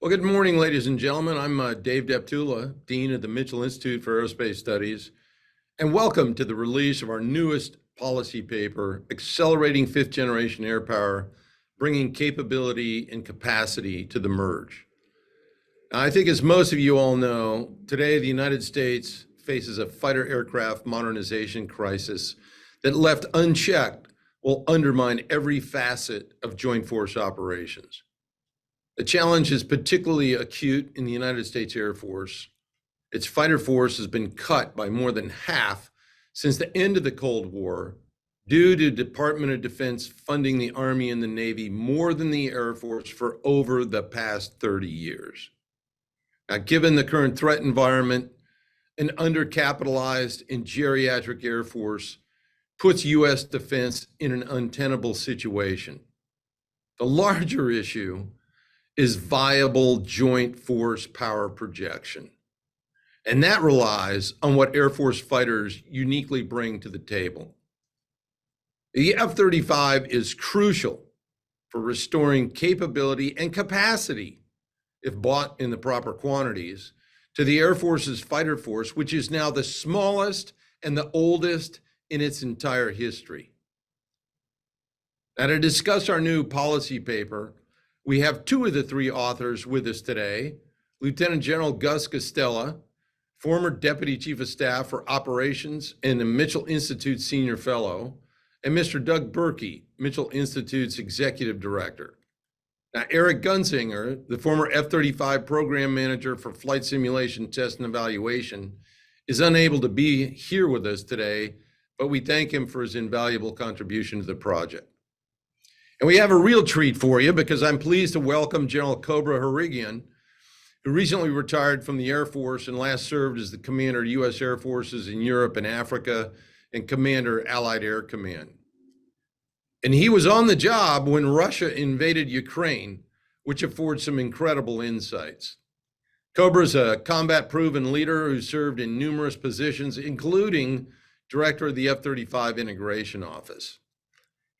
Well, good morning, ladies and gentlemen. I'm Dave Deptula, Dean of the Mitchell Institute for Aerospace Studies, and welcome to the release of our newest policy paper, Accelerating 5th Generation Air Power, Bringing Capability and Capacity to the Merge. Now, I think as most of you all know, today the United States faces a fighter aircraft modernization crisis that left unchecked will undermine every facet of joint force operations. The challenge is particularly acute in the United States Air Force. Its fighter force has been cut by more than half since the end of the Cold War due to Department of Defense funding the Army and the Navy more than the Air Force for over the past 30 years. Now, given the current threat environment, an undercapitalized and geriatric Air Force puts U.S. defense in an untenable situation. The larger issue is viable joint force power projection. And that relies on what Air Force fighters uniquely bring to the table. The F-35 is crucial for restoring capability and capacity, if bought in the proper quantities, to the Air Force's fighter force, which is now the smallest and the oldest in its entire history. Now, to discuss our new policy paper, we have two of the three authors with us today, Lt Gen Joseph Guastella, former Deputy Chief of Staff for Operations and the Mitchell Institute Senior Fellow, and Mr. Doug Birkey, Mitchell Institute's Executive Director. Now, Eric Gunzinger, the former F-35 Program Manager for Flight Simulation Test and Evaluation, is unable to be here with us today, but we thank him for his invaluable contribution to the project. And we have a real treat for you because I'm pleased to welcome General Jeffrey Harrigian, who recently retired from the Air Force and last served as the commander of U.S. Air Forces in Europe and Africa and commander Allied Air Command. And he was on the job when Russia invaded Ukraine, which affords some incredible insights. Cobra is a combat-proven leader who served in numerous positions, including director of the F-35 Integration Office.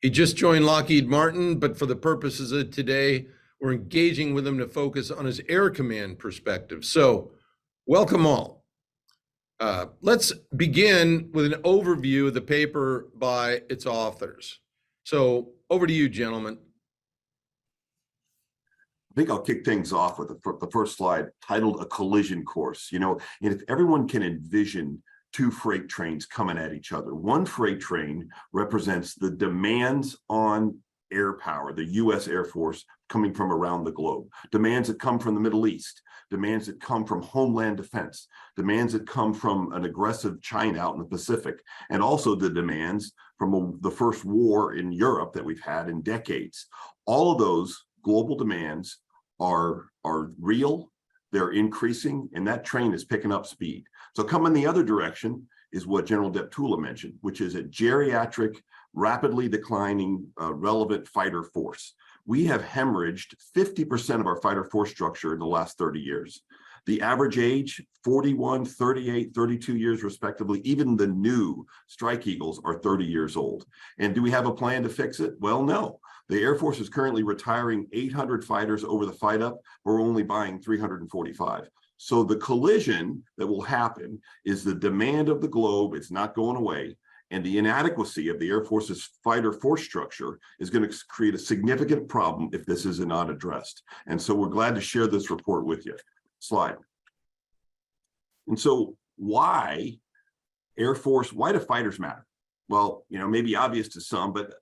He just joined Lockheed Martin, but for the purposes of today, we're engaging with him to focus on his Air Command perspective. So, welcome all. Let's begin with an overview of the paper by its authors. So, over to you, gentlemen. I think I'll kick things off with the first slide titled A Collision Course. You know, and if everyone can envision two freight trains coming at each other. One freight train represents the demands on air power, the U.S. Air Force coming from around the globe, demands that come from the Middle East, demands that come from homeland defense, demands that come from an aggressive China out in the Pacific, and also the demands from the first war in Europe that we've had in decades. All of those global demands are real, they're increasing, and that train is picking up speed. So coming the other direction is what General Deptula mentioned, which is a geriatric, rapidly declining, relevant fighter force. We have hemorrhaged 50% of our fighter force structure in the last 30 years. The average age, 41, 38, 32 years respectively. Even the new Strike Eagles are 30 years old. And do we have a plan to fix it? Well, no. The Air Force is currently retiring 800 fighters over the fight up. We're only buying 345. So the collision that will happen is the demand of the globe. It's not going away. And the inadequacy of the Air Force's fighter force structure is going to create a significant problem if this is not addressed. And so we're glad to share this report with you. Slide. And so why Air Force, why do fighters matter? Well, you know, maybe obvious to some, but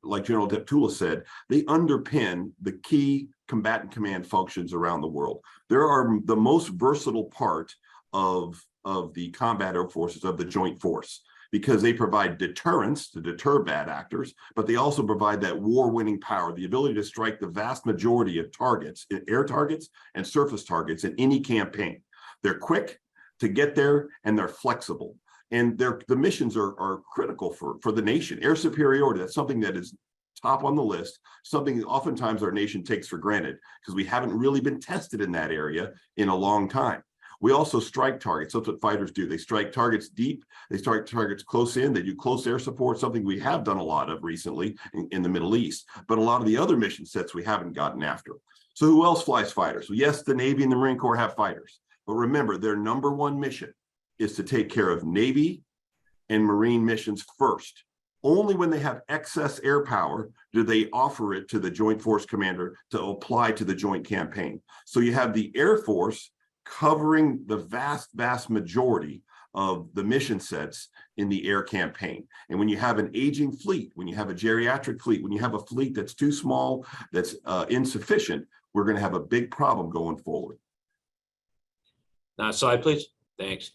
like General Deptula said, they underpin the key combatant command functions around the world. They are the most versatile part of the combat air forces, of the joint force, because they provide deterrence to deter bad actors, but they also provide that war-winning power, the ability to strike the vast majority of targets, air targets and surface targets in any campaign. They're quick to get there and they're flexible. And the missions are critical for the nation. Air superiority, that's something that is top on the list, something that oftentimes our nation takes for granted because we haven't really been tested in that area in a long time. We also strike targets. That's what fighters do. They strike targets deep. They strike targets close in. They do close air support, something we have done a lot of recently in the Middle East. But a lot of the other mission sets we haven't gotten after. So who else flies fighters? Well, yes, the Navy and the Marine Corps have fighters, but remember, their number one mission is to take care of Navy and Marine missions first. Only when they have excess air power do they offer it to the Joint Force Commander to apply to the joint campaign. So you have the Air Force covering the vast majority of the mission sets in the air campaign. And when you have an aging fleet, when you have a geriatric fleet, when you have a fleet that's too small, that's insufficient, we're going to have a big problem going forward. Next slide, please. Thanks.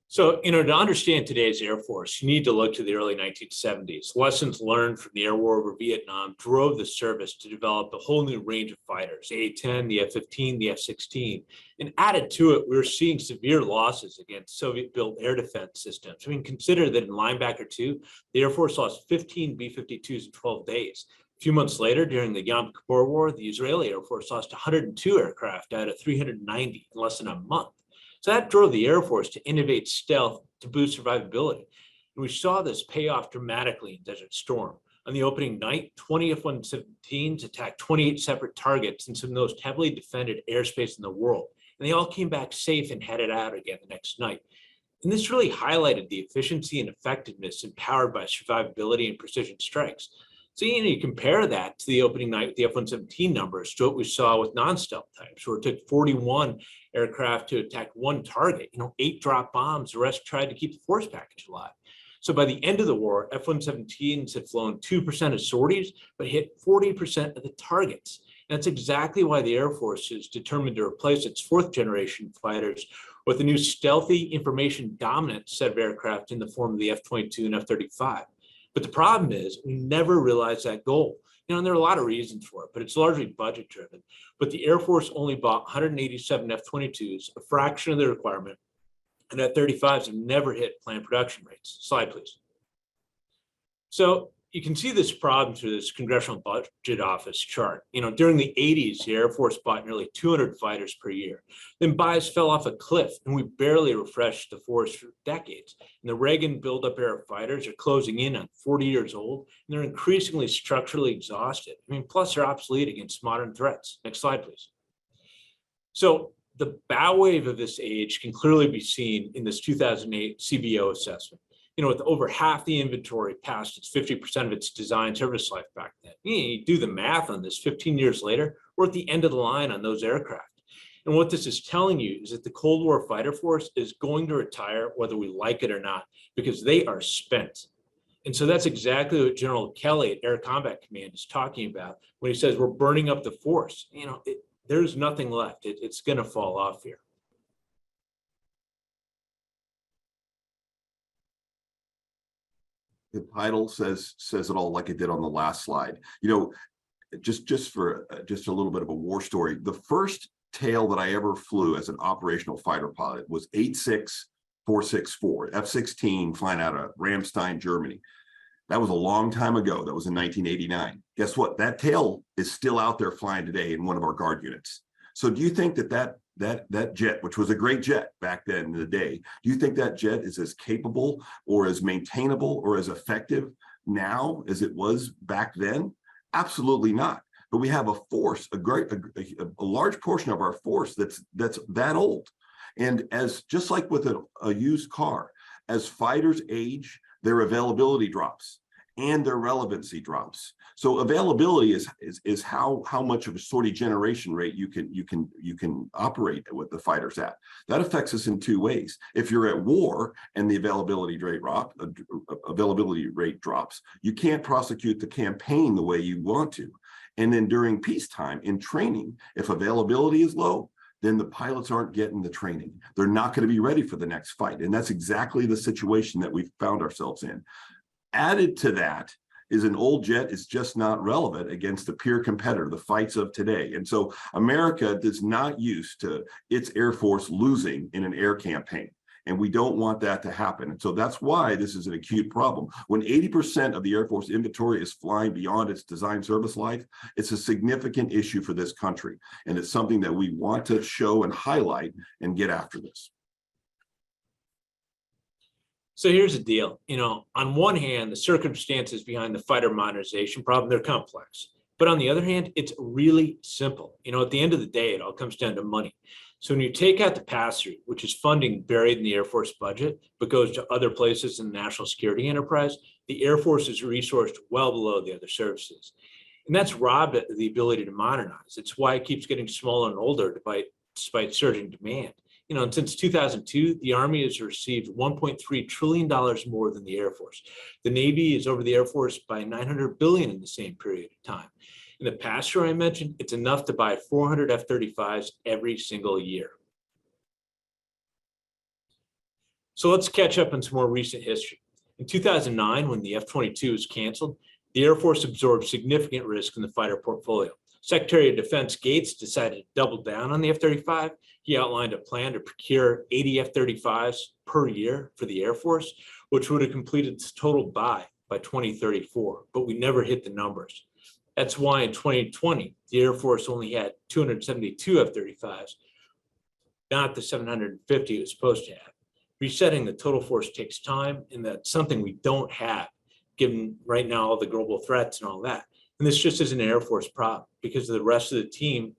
So, to understand today's Air Force, you need to look to the early 1970s. Lessons learned from the air war over Vietnam drove the service to develop a whole new range of fighters, the A-10, the F-15, the F-16. And added to it, we were seeing severe losses against Soviet-built air defense systems. I mean, consider that in Linebacker 2, the Air Force lost 15 B-52s in 12 days. A few months later, during the Yom Kippur War, the Israeli Air Force lost 102 aircraft out of 390 in less than a month. So that drove the Air Force to innovate stealth to boost survivability. And we saw this pay off dramatically in Desert Storm. On the opening night, 20 F-117s attacked 28 separate targets in some of the most heavily defended airspace in the world. And they all came back safe and headed out again the next night. And this really highlighted the efficiency and effectiveness empowered by survivability and precision strikes. So, you compare that to the opening night with the F-117 numbers to what we saw with non-stealth types, where it took 41 aircraft to attack one target, 8 drop bombs, the rest tried to keep the force package alive. So by the end of the war, F-117s had flown 2% of sorties, but hit 40% of the targets. And that's exactly why the Air Force is determined to replace its 4th generation fighters with a new stealthy information dominant set of aircraft in the form of the F-22 and F-35. But the problem is we never realized that goal. And there are a lot of reasons for it, but it's largely budget driven. But the Air Force only bought 187 F-22s, a fraction of the requirement, and F-35s have never hit planned production rates. Slide, please. So you can see this problem through this Congressional Budget Office chart. During the 80s, the Air Force bought nearly 200 fighters per year. Then buys fell off a cliff, and we barely refreshed the force for decades. And the Reagan buildup era fighters are closing in on 40 years old, and they're increasingly structurally exhausted. Plus they're obsolete against modern threats. Next slide, please. So the bow wave of this age can clearly be seen in this 2008 CBO assessment. With over half the inventory past its 50% of its design service life back then. You do the math on this, 15 years later, we're at the end of the line on those aircraft. And what this is telling you is that the Cold War fighter force is going to retire whether we like it or not, because they are spent. And so that's exactly what General Kelly at Air Combat Command is talking about when he says we're burning up the force. There's nothing left. It's going to fall off here. The title says it all, like it did on the last slide. Just for a little bit of a war story, the first tail that I ever flew as an operational fighter pilot was 86464 F-16 flying out of Ramstein, Germany. That was a long time ago. That was in 1989. Guess what? That tail is still out there flying today in one of our guard units. So do you think that jet, which was a great jet back then in the day, do you think that jet is as capable or as maintainable or as effective now as it was back then? Absolutely not. But we have a force, a large portion of our force that's that old. And just like with a used car, as fighters age, their availability drops and their relevancy drops. So availability is how much of a sortie generation rate you can operate with the fighters at. That affects us in two ways. If you're at war and the availability rate drops, you can't prosecute the campaign the way you want to. And then during peacetime in training, if availability is low, then the pilots aren't getting the training. They're not going to be ready for the next fight. And that's exactly the situation that we've found ourselves in. Added to that is an old jet is just not relevant against the peer competitor, the fights of today. And so America is not used to its Air Force losing in an air campaign. And we don't want that to happen. And so that's why this is an acute problem. When 80% of the Air Force inventory is flying beyond its design service life, it's a significant issue for this country. And it's something that we want to show and highlight and get after this. So here's the deal. On one hand, the circumstances behind the fighter modernization problem, they're complex. But on the other hand, it's really simple. At the end of the day, it all comes down to money. So when you take out the pass-through, which is funding buried in the Air Force budget, but goes to other places in the national security enterprise, the Air Force is resourced well below the other services. And that's robbed it of the ability to modernize. It's why it keeps getting smaller and older despite surging demand. And since 2002, the Army has received $1.3 trillion more than the Air Force. The Navy is over the Air Force by $900 billion in the same period of time. In the past year I mentioned, it's enough to buy 400 F-35s every single year. So let's catch up on some more recent history. In 2009, when the F-22 was canceled, the Air Force absorbed significant risk in the fighter portfolio. Secretary of Defense Gates decided to double down on the F-35. He outlined a plan to procure 80 F-35s per year for the Air Force, which would have completed its total buy by 2034, but we never hit the numbers. That's why in 2020, the Air Force only had 272 F-35s, not the 750 it was supposed to have. Resetting the total force takes time, and that's something we don't have, given right now all the global threats and all that. And this just isn't an Air Force problem, because the rest of the team,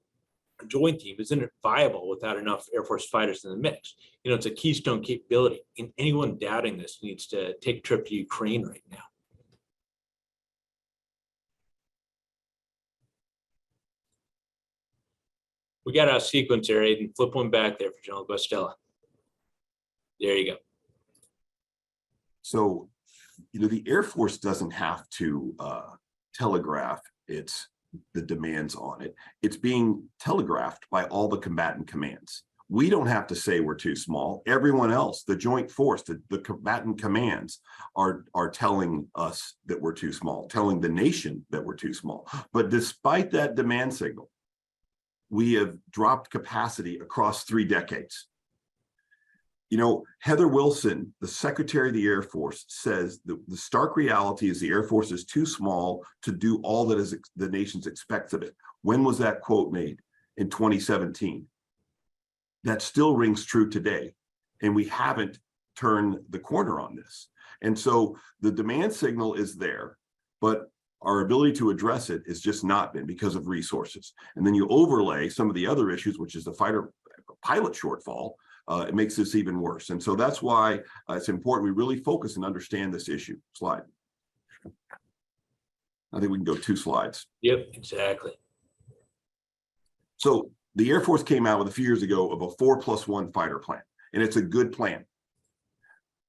joint team, isn't viable without enough Air Force fighters in the mix. It's a keystone capability, and anyone doubting this needs to take a trip to Ukraine right now. We got our sequence there, Aiden. Flip one back there for General Guastella. There you go. So, the Air Force doesn't have to telegraph the demands on it. It's being telegraphed by all the combatant commands. We don't have to say we're too small. Everyone else, the joint force, the combatant commands are telling us that we're too small, telling the nation that we're too small. But despite that demand signal, we have dropped capacity across 3 decades. Heather Wilson, the Secretary of the Air Force, says the stark reality is the Air Force is too small to do all that the nation expects of it. When was that quote made? In 2017. That still rings true today, and we haven't turned the corner on this. And so the demand signal is there, but our ability to address it has just not been because of resources. And then you overlay some of the other issues, which is the pilot shortfall. It makes this even worse. And so that's why it's important we really focus and understand this issue. Slide. I think we can go 2 slides. Yep, exactly. So the Air Force came out with a few years ago of a 4+1 fighter plan, and it's a good plan.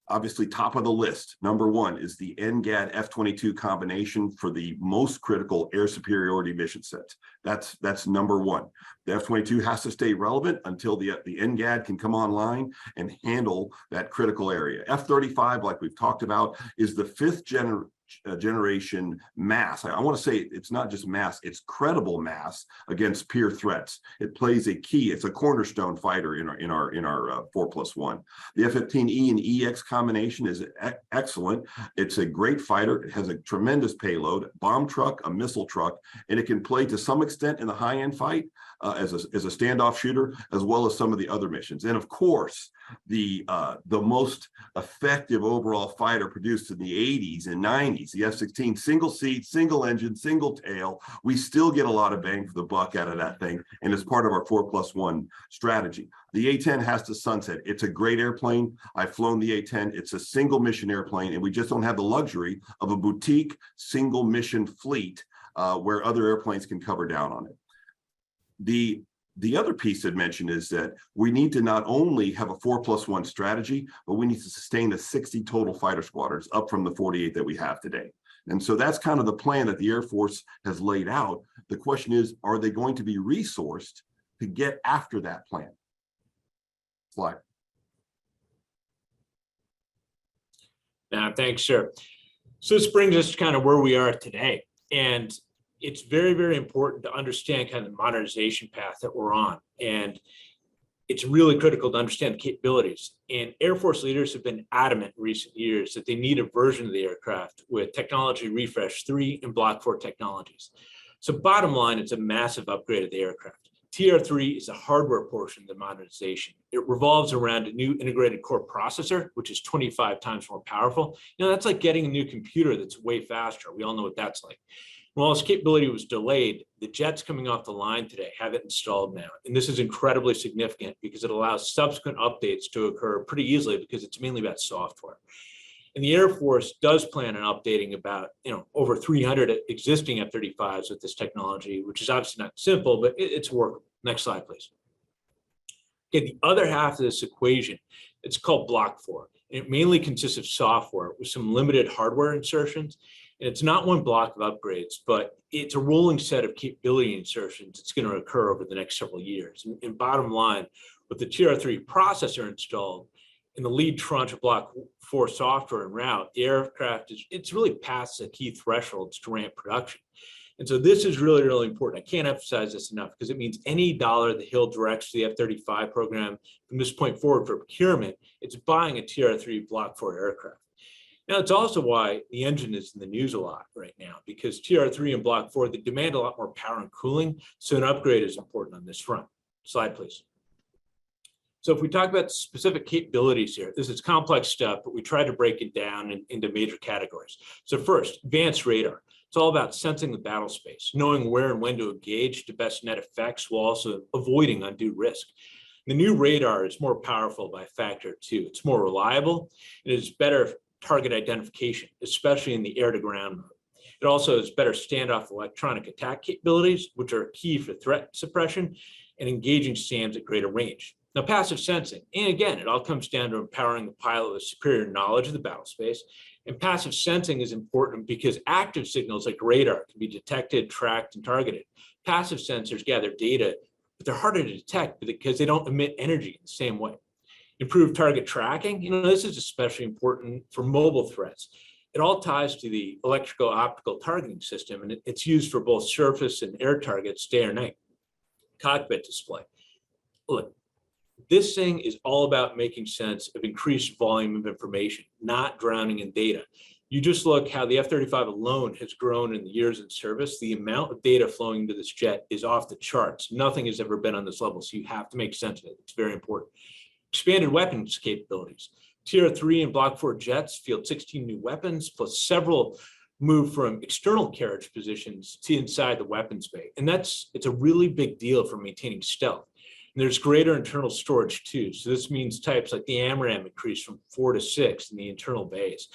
Obviously, top of the list, number 1 is the NGAD F-22 combination for the most critical air superiority mission sets. That's number 1. The F-22 has to stay relevant until the NGAD can come online and handle that critical area. F-35, like we've talked about, is the 5th generation mass. I want to say it's not just mass, it's credible mass against peer threats. It plays a key, it's a cornerstone fighter in our 4+1. The F-15E and EX combination is excellent. It's a great fighter. It has a tremendous payload, bomb truck, a missile truck, and it can play to some extent in the high-end fight as a standoff shooter, as well as some of the other missions. And of course, the most effective overall fighter produced in the 80s and 90s, the F-16, single seat, single engine, single tail. We still get a lot of bang for the buck out of that thing, and it's part of our 4+1 strategy. The A-10 has to sunset. It's a great airplane. I've flown the A-10. It's a single mission airplane, and we just don't have the luxury of a boutique single mission fleet where other airplanes can cover down on it. The other piece I'd mention is that we need to not only have a 4+1 strategy, but we need to sustain the 60 total fighter squadrons up from the 48 that we have today. And so that's kind of the plan that the Air Force has laid out. The question is, are they going to be resourced to get after that plan? Slide. Thanks, sir. So this brings us to kind of where we are today. And it's very, very important to understand kind of the modernization path that we're on. And it's really critical to understand the capabilities. And Air Force leaders have been adamant in recent years that they need a version of the aircraft with technology refresh 3 and Block 4 technologies. So bottom line, it's a massive upgrade of the aircraft. TR3 is the hardware portion of the modernization. It revolves around a new integrated core processor, which is 25 times more powerful. That's like getting a new computer that's way faster. We all know what that's like. While its capability was delayed, the jets coming off the line today have it installed now. And this is incredibly significant because it allows subsequent updates to occur pretty easily because it's mainly about software. And the Air Force does plan on updating about, over 300 existing F-35s with this technology, which is obviously not simple, but it's workable. Next slide, please. Okay, the other half of this equation, it's called Block 4. And it mainly consists of software with some limited hardware insertions. And it's not one block of upgrades, but it's a rolling set of capability insertions that's going to occur over the next several years. And bottom line, with the TR-3 processor installed in the lead tranche of Block 4 software and route, the aircraft it's really past the key thresholds to ramp production. And so this is really, really important. I can't emphasize this enough because it means any dollar the Hill directs to the F-35 program from this point forward for procurement, it's buying a TR-3 Block 4 aircraft. Now, it's also why the engine is in the news a lot right now, because TR-3 and Block 4, they demand a lot more power and cooling, so an upgrade is important on this front. Slide, please. So if we talk about specific capabilities here, this is complex stuff, but we try to break it down into major categories. So first, advanced radar. It's all about sensing the battle space, knowing where and when to engage to best net effects while also avoiding undue risk. The new radar is more powerful by a factor of 2. It's more reliable, and it is better target identification, especially in the air-to-ground mode. It also has better standoff electronic attack capabilities, which are key for threat suppression and engaging SAMs at greater range. Now, passive sensing, and again, it all comes down to empowering the pilot with superior knowledge of the battle space. And passive sensing is important because active signals like radar can be detected, tracked, and targeted. Passive sensors gather data, but they're harder to detect because they don't emit energy in the same way. Improved target tracking, this is especially important for mobile threats. It all ties to the electrical optical targeting system, and it's used for both surface and air targets day or night. Cockpit display. Look, this thing is all about making sense of increased volume of information, not drowning in data. You just look how the F-35 alone has grown in the years in service. The amount of data flowing into this jet is off the charts. Nothing has ever been on this level, so you have to make sense of it. It's very important. Expanded weapons capabilities. TR-3 and Block 4 jets field 16 new weapons, plus several move from external carriage positions to inside the weapons bay. And it's a really big deal for maintaining stealth. And there's greater internal storage too. So this means types like the AMRAAM increase from 4 to 6 in the internal bays.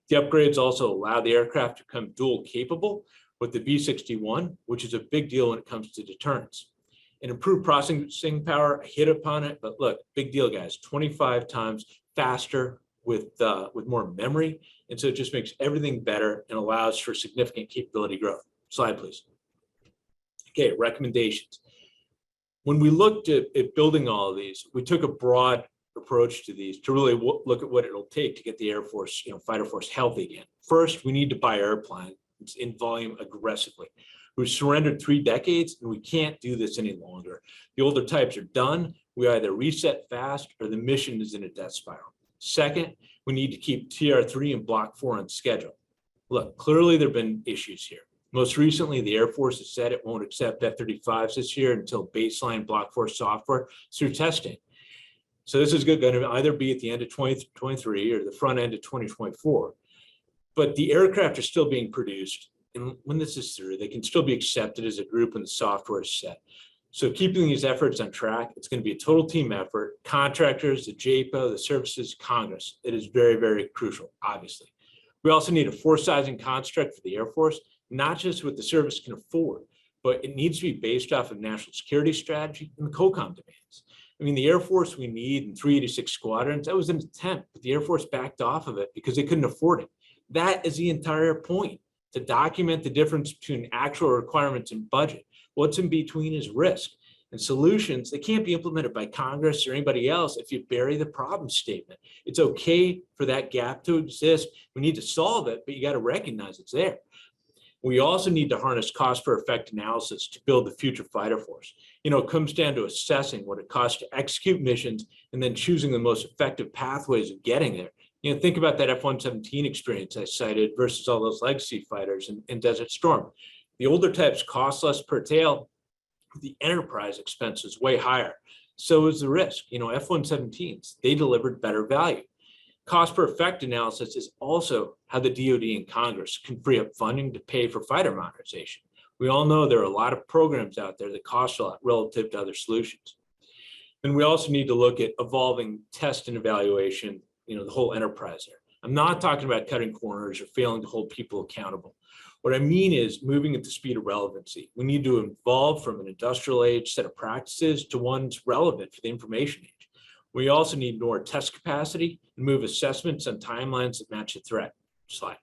The upgrades also allow the aircraft to become dual capable with the B-61, which is a big deal when it comes to deterrence. And improved processing power, I hit upon it, but look, big deal, guys, 25 times faster with more memory. And so it just makes everything better and allows for significant capability growth. Slide, please. Okay, recommendations. When we looked at building all of these, we took a broad approach to these to really look at what it'll take to get the Air Force, fighter force healthy again. First, we need to buy airplanes in volume aggressively. We've surrendered 3 decades and we can't do this any longer. The older types are done. We either reset fast or the mission is in a death spiral. Second, we need to keep TR-3 and Block 4 on schedule. Look, clearly there have been issues here. Most recently, the Air Force has said it won't accept F-35s this year until baseline Block 4 software through testing. So this is going to either be at the end of 2023 or the front end of 2024. But the aircraft are still being produced. And when this is through, they can still be accepted as a group when the software is set. So keeping these efforts on track, it's going to be a total team effort. Contractors, the JPO, the services, Congress. It is very, very crucial, obviously. We also need a force sizing construct for the Air Force, not just what the service can afford, but it needs to be based off of national security strategy and the COCOM demands. I mean, the Air Force we need in 386 squadrons, that was an attempt, but the Air Force backed off of it because they couldn't afford it. That is the entire point, to document the difference between actual requirements and budget. What's in between is risk. And solutions, they can't be implemented by Congress or anybody else if you bury the problem statement. It's okay for that gap to exist. We need to solve it, but you got to recognize it's there. We also need to harness cost per effect analysis to build the future fighter force. It comes down to assessing what it costs to execute missions and then choosing the most effective pathways of getting there. Think about that F-117 experience I cited versus all those legacy fighters in Desert Storm. The older types cost less per tail. The enterprise expense is way higher. So is the risk. F-117s, they delivered better value. Cost per effect analysis is also how the DoD and Congress can free up funding to pay for fighter modernization. We all know there are a lot of programs out there that cost a lot relative to other solutions. And we also need to look at evolving test and evaluation, the whole enterprise there. I'm not talking about cutting corners or failing to hold people accountable. What I mean is moving at the speed of relevancy. We need to evolve from an industrial age set of practices to ones relevant for the information age. We also need more test capacity and move assessments on timelines that match the threat. Slide.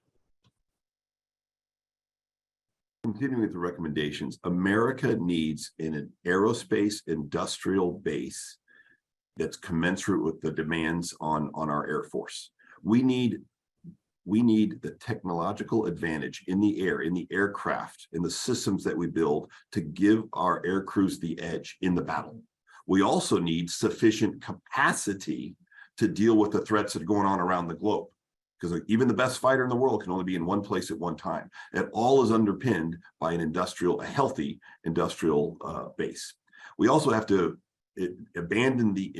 Continuing with the recommendations, America needs an aerospace industrial base that's commensurate with the demands on our Air Force. We need the technological advantage in the air, in the aircraft, in the systems that we build to give our air crews the edge in the battle. We also need sufficient capacity to deal with the threats that are going on around the globe, because even the best fighter in the world can only be in one place at one time. That all is underpinned by a healthy industrial base. We also have to abandon the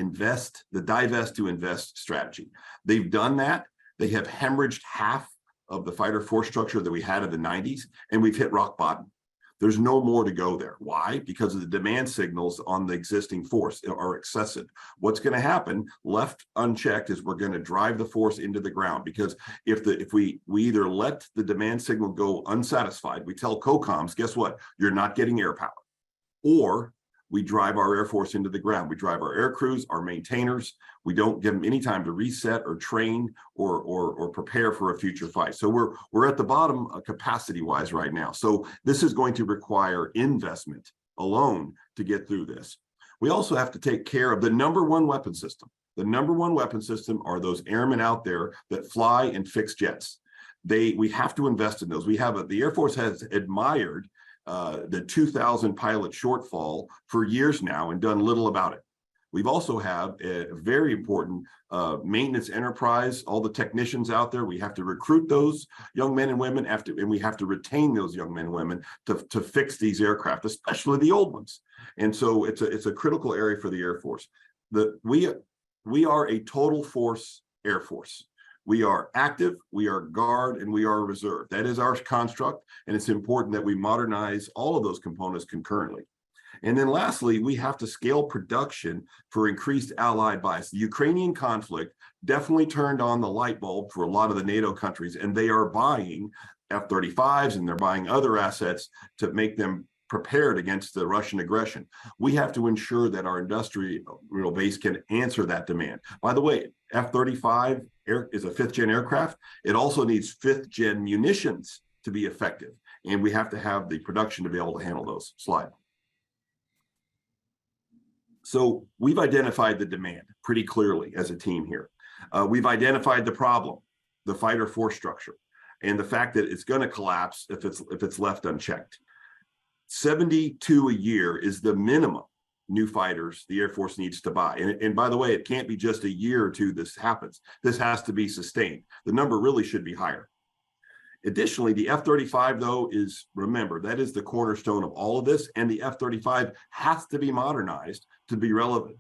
divest to invest strategy. They've done that. They have hemorrhaged half of the fighter force structure that we had in the 90s, and we've hit rock bottom. There's no more to go there. Why? Because of the demand signals on the existing force are excessive. What's going to happen, left unchecked, is we're going to drive the force into the ground, because if we either let the demand signal go unsatisfied, we tell COCOMs, guess what? You're not getting air power. Or we drive our Air Force into the ground. We drive our air crews, our maintainers. We don't give them any time to reset or train or prepare for a future fight. So we're at the bottom capacity-wise right now. So this is going to require investment alone to get through this. We also have to take care of the number one weapon system. The number one weapon system are those airmen out there that fly and fix jets. We have to invest in those. The Air Force has admired the 2,000 pilot shortfall for years now and done little about it. We've also have a very important maintenance enterprise, all the technicians out there. We have to recruit those young men and women and we have to retain those young men and women to fix these aircraft, especially the old ones. And so it's a critical area for the Air Force. We are a total force Air Force. We are active, we are guard, and we are reserve. That is our construct, and it's important that we modernize all of those components concurrently. And then lastly, we have to scale production for increased allied bias. The Ukrainian conflict definitely turned on the light bulb for a lot of the NATO countries, and they are buying F-35s and they're buying other assets to make them prepared against the Russian aggression. We have to ensure that our industrial base can answer that demand. By the way, F-35 is a 5th-gen aircraft. It also needs 5th-gen munitions to be effective, and we have to have the production to be able to handle those. Slide. So we've identified the demand pretty clearly as a team here. We've identified the problem, the fighter force structure, and the fact that it's going to collapse if it's left unchecked. 72 a year is the minimum new fighters the Air Force needs to buy. And by the way, it can't be just a year or two this happens. This has to be sustained. The number really should be higher. Additionally, the F-35, though, remember, that is the cornerstone of all of this, and the F-35 has to be modernized to be relevant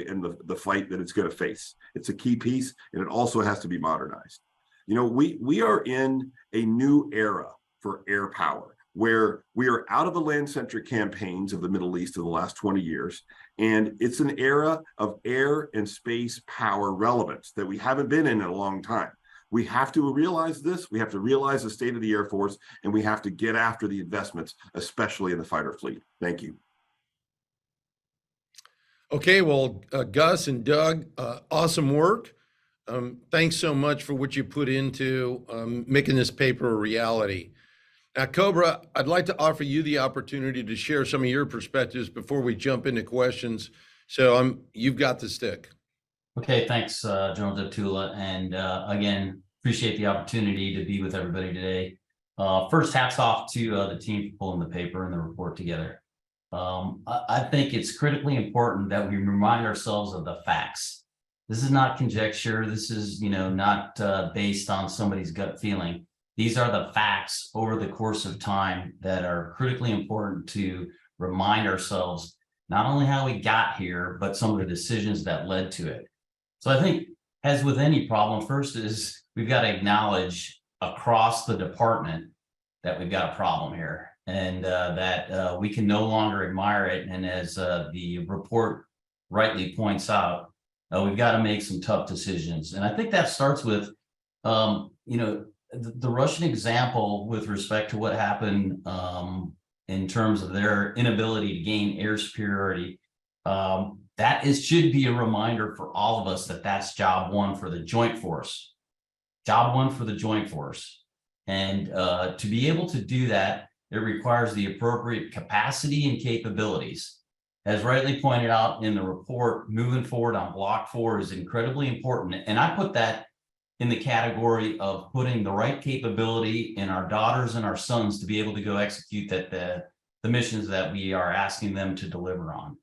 in the fight that it's going to face. It's a key piece, and it also has to be modernized. We are in a new era for air power, where we are out of the land-centric campaigns of the Middle East in the last 20 years, and it's an era of air and space power relevance that we haven't been in a long time. We have to realize this, we have to realize the state of the Air Force, and we have to get after the investments, especially in the fighter fleet. Thank you. Okay, well, Gus and Doug, awesome work. Thanks so much for what you put into making this paper a reality. Now, Cobra, I'd like to offer you the opportunity to share some of your perspectives before we jump into questions. So you've got the stick. Okay, thanks, General Joseph. And again, appreciate the opportunity to be with everybody today. First, hats off to the team for pulling the paper and the report together. I think it's critically important that we remind ourselves of the facts. This is not conjecture. This is, not based on somebody's gut feeling. These are the facts over the course of time that are critically important to remind ourselves not only how we got here, but some of the decisions that led to it. So I think as with any problem, first is we've got to acknowledge across the department that we've got a problem here, and that we can no longer admire it. And as the report rightly points out, we've got to make some tough decisions. And I think that starts with, the Russian example with respect to what happened in terms of their inability to gain air superiority. Should be a reminder for all of us that that's job one for the joint force. Job one for the joint force. And to be able to do that, it requires the appropriate capacity and capabilities. As rightly pointed out in the report, moving forward on block 4 is incredibly important. And I put that in the category of putting the right capability in our daughters and our sons to be able to go execute the missions that we are asking them to deliver on.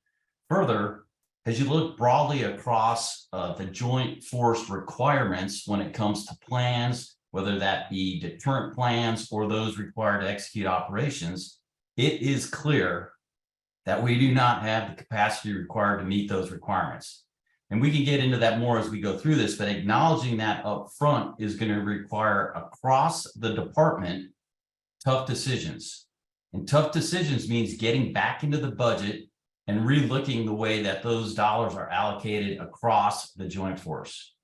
Further, as you look broadly across the joint force requirements when it comes to plans, whether that be deterrent plans or those required to execute operations, it is clear that we do not have the capacity required to meet those requirements. And we can get into that more as we go through this, but acknowledging that up front is going to require across the department tough decisions. And tough decisions means getting back into the budget and relooking the way that those dollars are allocated across the joint force.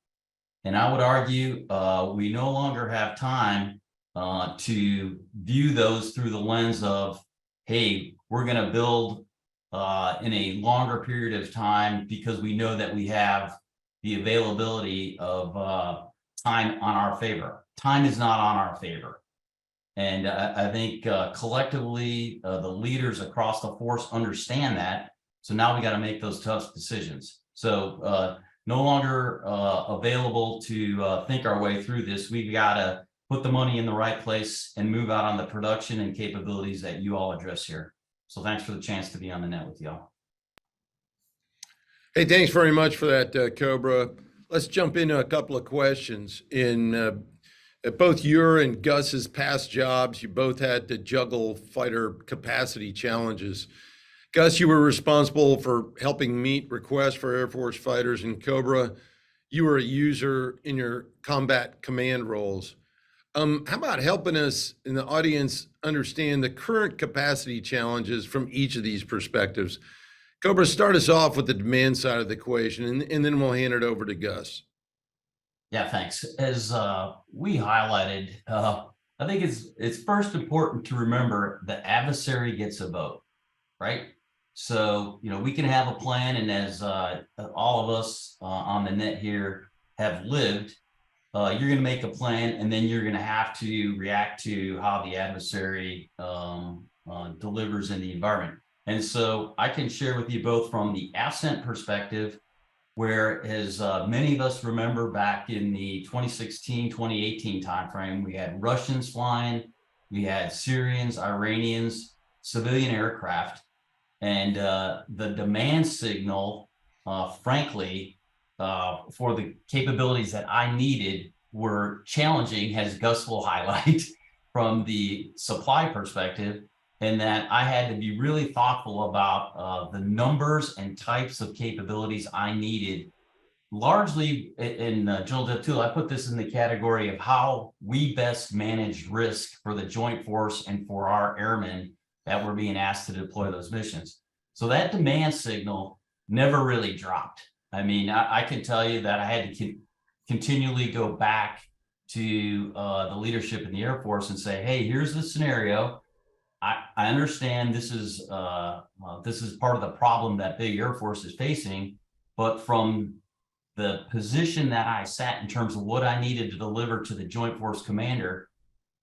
And I would argue we no longer have time to view those through the lens of, hey, we're going to build in a longer period of time because we know that we have the availability of time on our favor. Time is not on our favor. And I think collectively, the leaders across the force understand that. So now we got to make those tough decisions. So no longer available to think our way through this. We've got to put the money in the right place and move out on the production and capabilities that you all address here. So thanks for the chance to be on the net with y'all. Hey, thanks very much for that, Cobra. Let's jump into a couple of questions. In both your and Gus's past jobs, you both had to juggle fighter capacity challenges. Gus, you were responsible for helping meet requests for Air Force fighters, and Cobra, you were a user in your combat command roles. How about helping us in the audience understand the current capacity challenges from each of these perspectives? Cobra, start us off with the demand side of the equation, and then we'll hand it over to Gus. Yeah, thanks. As we highlighted, I think it's first important to remember the adversary gets a vote, right? So, we can have a plan, and as all of us on the net here have lived, you're going to make a plan, and then you're going to have to react to how the adversary delivers in the environment. And so I can share with you both from the ASCENT perspective, where as many of us remember back in the 2016, 2018 timeframe, we had Russians flying, we had Syrians, Iranians, civilian aircraft, and the demand signal, frankly, for the capabilities that I needed were challenging, as Gus will highlight, from the supply perspective, and that I had to be really thoughtful about the numbers and types of capabilities I needed. Largely in General Deptula, I put this in the category of how we best managed risk for the joint force and for our airmen that were being asked to deploy those missions. So that demand signal never really dropped. I mean, I can tell you that I had to continually go back to the leadership in the Air Force and say, hey, here's the scenario. I understand this is part of the problem that big Air Force is facing, but from the position that I sat in terms of what I needed to deliver to the Joint Force Commander,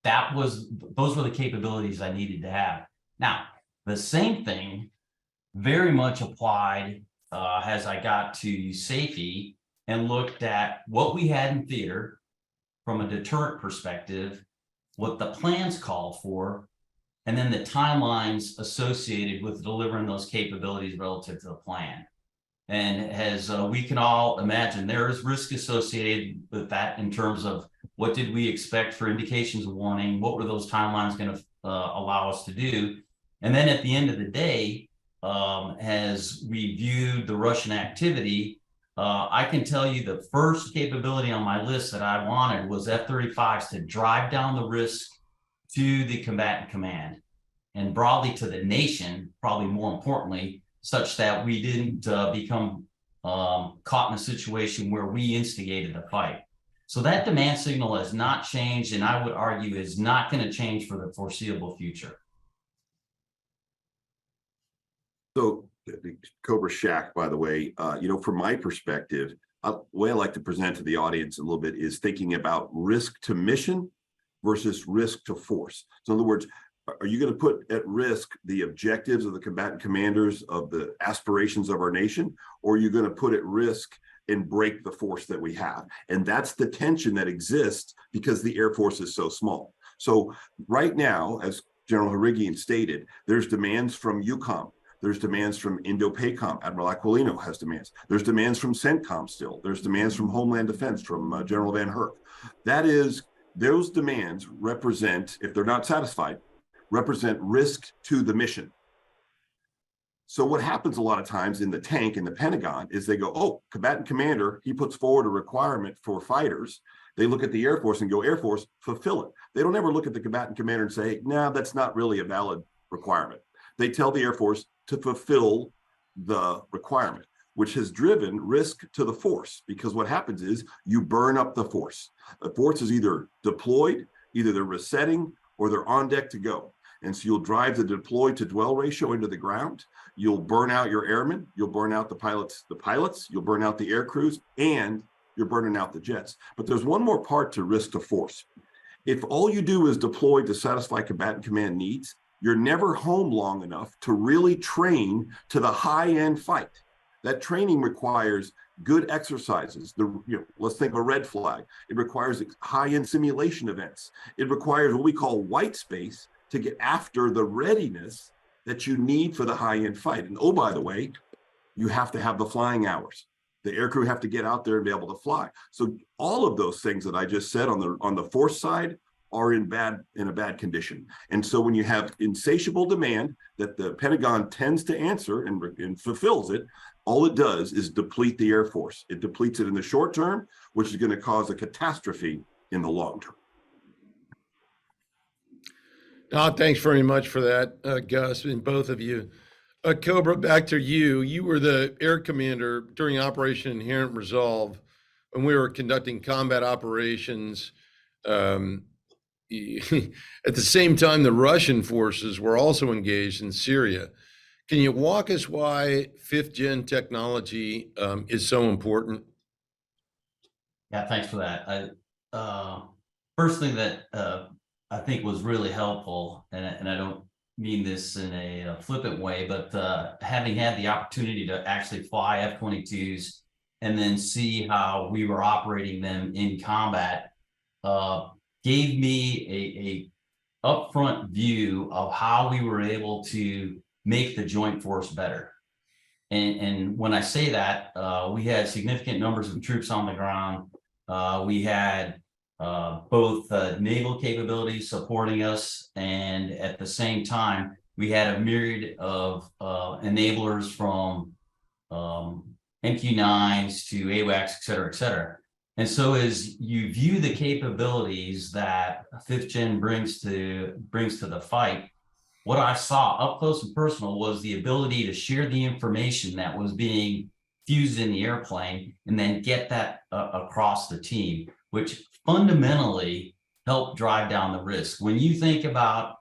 those were the capabilities I needed to have. Now, the same thing very much applied as I got to safety and looked at what we had in theater from a deterrent perspective, what the plans called for, and then the timelines associated with delivering those capabilities relative to the plan. And as we can all imagine, there is risk associated with that in terms of what did we expect for indications of warning, what were those timelines going to allow us to do. And then at the end of the day, as we viewed the Russian activity, I can tell you the first capability on my list that I wanted was F-35s to drive down the risk to the combatant command and broadly to the nation, probably more importantly, such that we didn't become caught in a situation where we instigated the fight. So that demand signal has not changed, and I would argue is not going to change for the foreseeable future. So the Cobra Shack, by the way, from my perspective, the way I like to present to the audience a little bit is thinking about risk to mission versus risk to force. So in other words, are you going to put at risk the objectives of the combatant commanders, of the aspirations of our nation, or are you going to put at risk and break the force that we have? And that's the tension that exists because the Air Force is so small. So right now, as General Harrigian stated, there's demands from UCOM. There's demands from Indo-PACOM. Admiral Aquilino has demands. There's demands from CENTCOM still. There's demands from Homeland Defense, from General Van Herk. That is, those demands represent, if they're not satisfied, represent risk to the mission. So what happens a lot of times in the tank, in the Pentagon, is they go, oh, combatant commander, he puts forward a requirement for fighters. They look at the Air Force and go, Air Force, fulfill it. They don't ever look at the combatant commander and say, nah, that's not really a valid requirement. They tell the Air Force to fulfill the requirement, which has driven risk to the force, because what happens is you burn up the force. The force is either deployed, either they're resetting, or they're on deck to go. And so you'll drive the deploy to dwell ratio into the ground. You'll burn out your airmen. You'll burn out the pilots, you'll burn out the air crews, and you're burning out the jets. But there's one more part to risk to force. If all you do is deploy to satisfy combatant command needs, you're never home long enough to really train to the high-end fight. That training requires good exercises. Let's think of a red flag. It requires high-end simulation events. It requires what we call white space to get after the readiness that you need for the high-end fight. And oh, by the way, you have to have the flying hours. The aircrew have to get out there and be able to fly. So all of those things that I just said on the force side are in a bad condition. And so when you have insatiable demand that the Pentagon tends to answer and fulfills it, all it does is deplete the Air Force. It depletes it in the short term, which is going to cause a catastrophe in the long term. Thanks very much for that, Gus, and both of you. Cobra, back to you. You were the air commander during Operation Inherent Resolve when we were conducting combat operations. At the same time, the Russian forces were also engaged in Syria. Can you walk us why 5th-gen technology is so important? Yeah, thanks for that. First thing that I think was really helpful, and I don't mean this in a flippant way, but having had the opportunity to actually fly F-22s and then see how we were operating them in combat, gave me a upfront view of how we were able to make the joint force better. And when I say that, we had significant numbers of troops on the ground. We had both naval capabilities supporting us, and at the same time, we had a myriad of enablers from MQ-9s to AWACS, et cetera, et cetera. And so as you view the capabilities that 5th-gen brings to the fight, what I saw up close and personal was the ability to share the information that was being fused in the airplane and then get that across the team, which fundamentally helped drive down the risk. When you think about,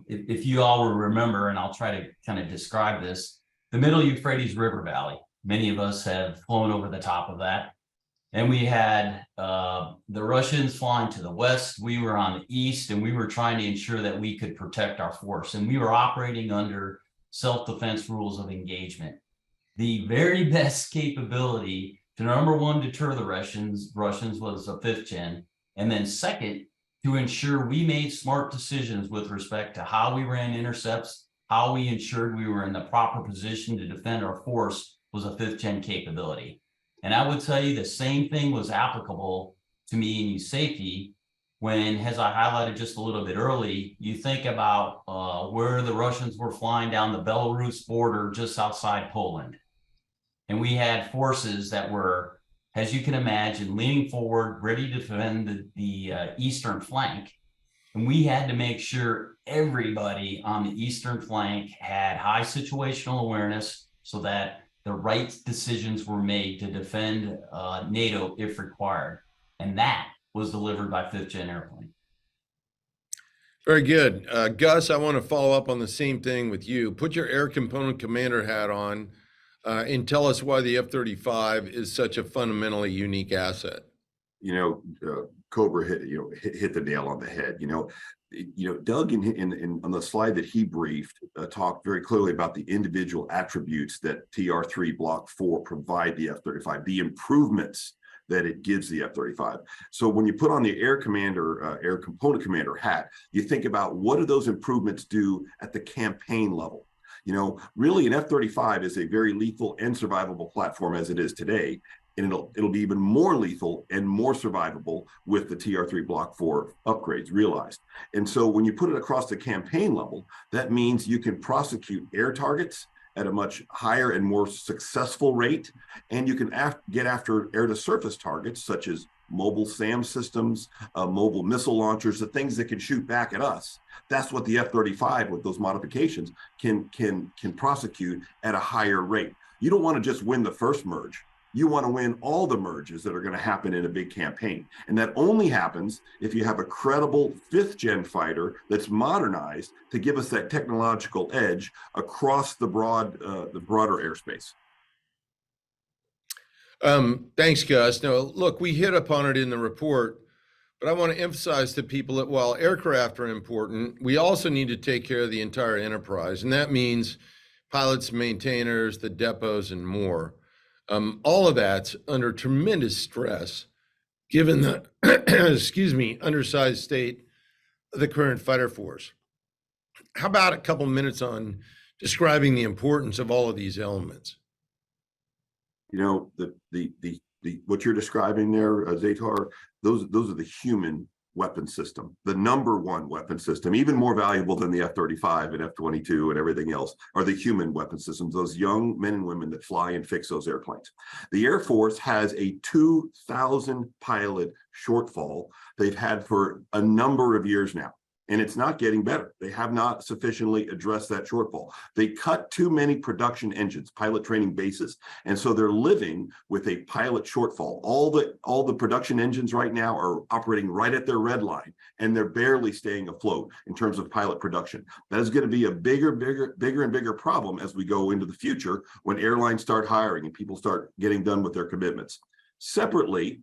if you all will remember, and I'll try to kind of describe this, the Middle Euphrates River Valley, many of us have flown over the top of that. And we had the Russians flying to the west, we were on the east, and we were trying to ensure that we could protect our force. And we were operating under self-defense rules of engagement. The very best capability to, number one, deter the Russians was a 5th-gen. And then second, to ensure we made smart decisions with respect to how we ran intercepts, how we ensured we were in the proper position to defend our force was a 5th-gen capability. And I would tell you the same thing was applicable to me in safety when, as I highlighted just a little bit early, you think about where the Russians were flying down the Belarus border just outside Poland. And we had forces that were, as you can imagine, leaning forward, ready to defend the eastern flank. And we had to make sure everybody on the eastern flank had high situational awareness so that the right decisions were made to defend NATO if required. And that was delivered by 5th Gen airplane. Very good. Gus, I want to follow up on the same thing with you. Put your air component commander hat on and tell us why the F-35 is such a fundamentally unique asset. Cobra hit the nail on the head. Doug on the slide that he briefed talked very clearly about the individual attributes that TR3 Block 4 provide the F-35, the improvements that it gives the F-35. So when you put on the air component commander hat, you think about what do those improvements do at the campaign level? Really an F-35 is a very lethal and survivable platform as it is today. And it'll be even more lethal and more survivable with the TR3 Block 4 upgrades realized. And so when you put it across the campaign level, that means you can prosecute air targets at a much higher and more successful rate. And you can get after air-to-surface targets such as mobile SAM systems, mobile missile launchers, the things that can shoot back at us. That's what the F-35 with those modifications can prosecute at a higher rate. You don't want to just win the first merge. You want to win all the merges that are going to happen in a big campaign. And that only happens if you have a credible 5th gen fighter that's modernized to give us that technological edge across the broader airspace. Thanks, Gus. Now, look, we hit upon it in the report, but I want to emphasize to people that while aircraft are important, we also need to take care of the entire enterprise. And that means pilots, maintainers, the depots, and more. All of that's under tremendous stress, given the, undersized state of the current fighter force. How about a couple minutes on describing the importance of all of these elements? What you're describing there, Zatar, those are the human weapon system, the #1 weapon system, even more valuable than the F-35 and F-22 and everything else, are the human weapon systems, those young men and women that fly and fix those airplanes. The Air Force has a 2,000 pilot shortfall they've had for a number of years now. And it's not getting better. They have not sufficiently addressed that shortfall. They cut too many production engines, pilot training bases. And so they're living with a pilot shortfall. All the production engines right now are operating right at their red line, and they're barely staying afloat in terms of pilot production. That is going to be a bigger and bigger problem as we go into the future when airlines start hiring and people start getting done with their commitments. Separately,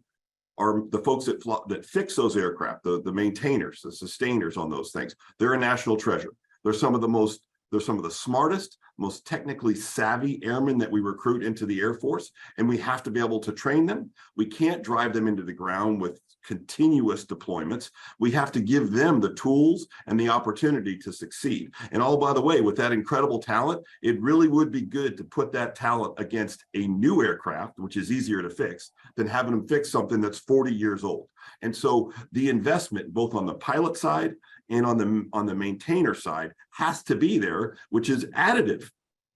are the folks that fix those aircraft, the maintainers, the sustainers on those things. They're a national treasure. They're some of the smartest, most technically savvy airmen that we recruit into the Air Force, and we have to be able to train them. We can't drive them into the ground with continuous deployments. We have to give them the tools and the opportunity to succeed. And all, by the way, with that incredible talent, it really would be good to put that talent against a new aircraft, which is easier to fix than having them fix something that's 40 years old. And so the investment, both on the pilot side and on the maintainer side, has to be there, which is additive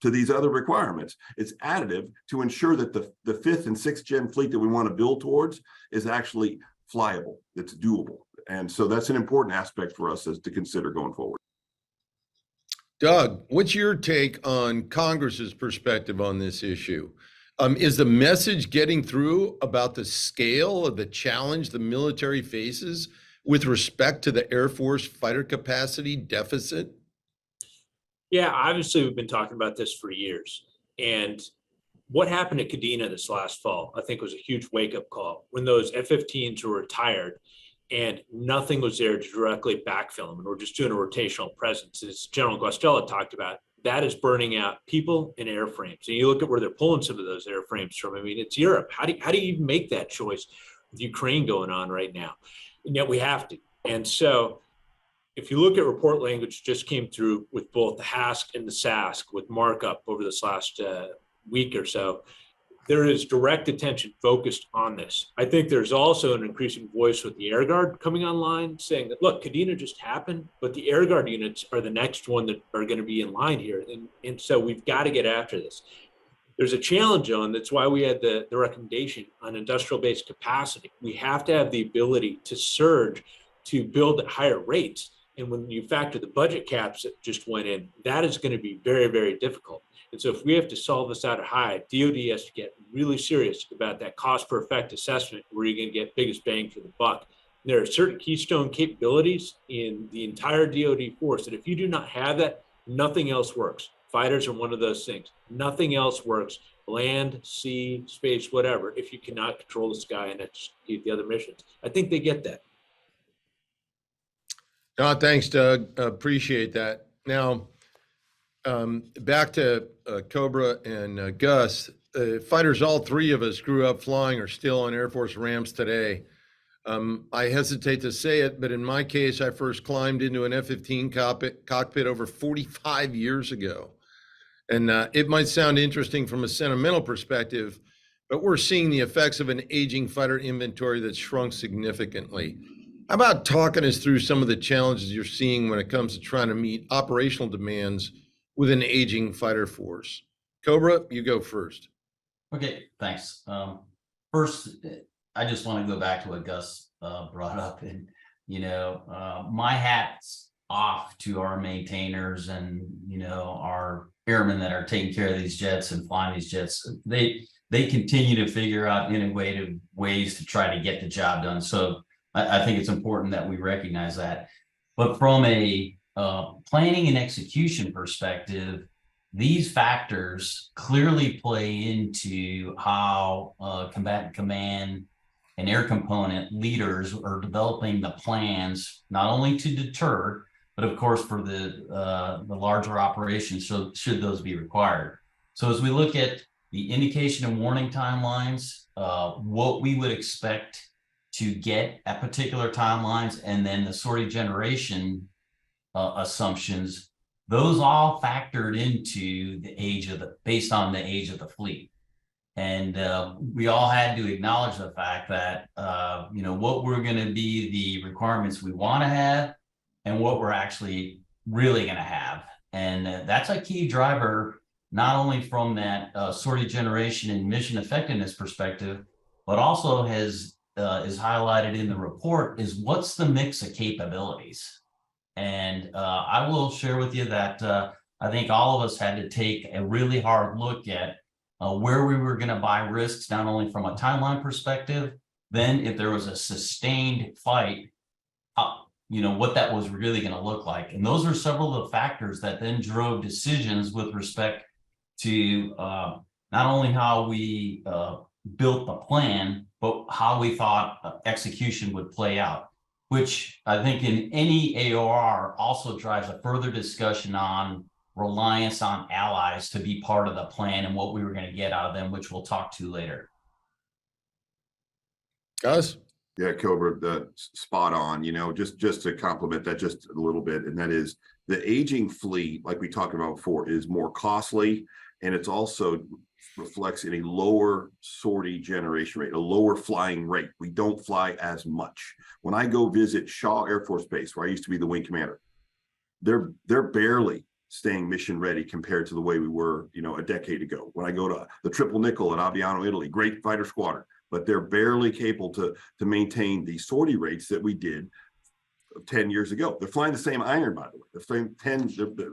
to these other requirements. It's additive to ensure that the 5th and 6th gen fleet that we want to build towards is actually flyable, it's doable. And so that's an important aspect for us to consider going forward. Doug, what's your take on Congress's perspective on this issue? Is the message getting through about the scale of the challenge the military faces with respect to the Air Force fighter capacity deficit? Yeah, obviously we've been talking about this for years. And what happened at Kadena this last fall, I think, was a huge wake-up call when those F-15s were retired and nothing was there to directly backfill them. And we're just doing a rotational presence. As General Guastella talked about, that is burning out people and airframes. And you look at where they're pulling some of those airframes from. I mean, it's Europe. How do you even make that choice with Ukraine going on right now? And yet we have to. And so if you look at report language just came through with both the HASC and the SASC with markup over this last week or so, there is direct attention focused on this. I think there's also an increasing voice with the Air Guard coming online saying that, look, Kadena just happened, but the Air Guard units are the next one that are going to be in line here. And so we've got to get after this. There's a challenge on, that's why we had the recommendation on industrial based capacity. We have to have the ability to surge, to build at higher rates. And when you factor the budget caps that just went in, that is going to be very, very difficult. And so if we have to solve this out of high, DoD has to get really serious about that cost per effect assessment, where you're going to get biggest bang for the buck. There are certain keystone capabilities in the entire DoD force that if you do not have that, nothing else works. Fighters are one of those things. Nothing else works. Land, sea, space, whatever, if you cannot control the sky and execute the other missions. I think they get that. No, thanks, Doug. Appreciate that. Now, back to Cobra and Gus. Fighters, all three of us grew up flying or still on Air Force Rams today. I hesitate to say it, but in my case, I first climbed into an F-15 cockpit over 45 years ago. And it might sound interesting from a sentimental perspective, but we're seeing the effects of an aging fighter inventory that's shrunk significantly. How about talking us through some of the challenges you're seeing when it comes to trying to meet operational demands with an aging fighter force? Cobra, you go first. Okay, thanks. First, I just want to go back to what Gus brought up, and my hat's off to our maintainers and our airmen that are taking care of these jets and flying these jets. They continue to figure out innovative ways to try to get the job done. So I think it's important that we recognize that. But from a planning and execution perspective, these factors clearly play into how combatant command and air component leaders are developing the plans, not only to deter, but of course for the larger operations, so should those be required. So as we look at the indication and warning timelines, what we would expect to get at particular timelines, and then the sortie generation assumptions, those all factored into the age of based on the age of the fleet. And we all had to acknowledge the fact that, what we're going to be the requirements we want to have and what we're actually really going to have. And that's a key driver, not only from that sortie generation and mission effectiveness perspective, but also is highlighted in the report is what's the mix of capabilities. And I will share with you that I think all of us had to take a really hard look at where we were going to buy risks, not only from a timeline perspective, then if there was a sustained fight, what that was really going to look like. And those are several of the factors that then drove decisions with respect to not only how we built the plan, but how we thought execution would play out, which I think in any AOR also drives a further discussion on reliance on allies to be part of the plan and what we were going to get out of them, which we'll talk to later. Gus? Yeah, Cobra, spot on, just to complement that just a little bit. And that is the aging fleet, like we talked about before, is more costly. And it's also reflects in a lower sortie generation rate, a lower flying rate. We don't fly as much. When I go visit Shaw Air Force Base, where I used to be the wing commander, they're barely staying mission ready compared to the way we were, a decade ago. When I go to the Triple Nickel in Aviano, Italy, great fighter squadron, but they're barely capable to maintain the sortie rates that we did 10 years ago. They're flying the same iron, by the way.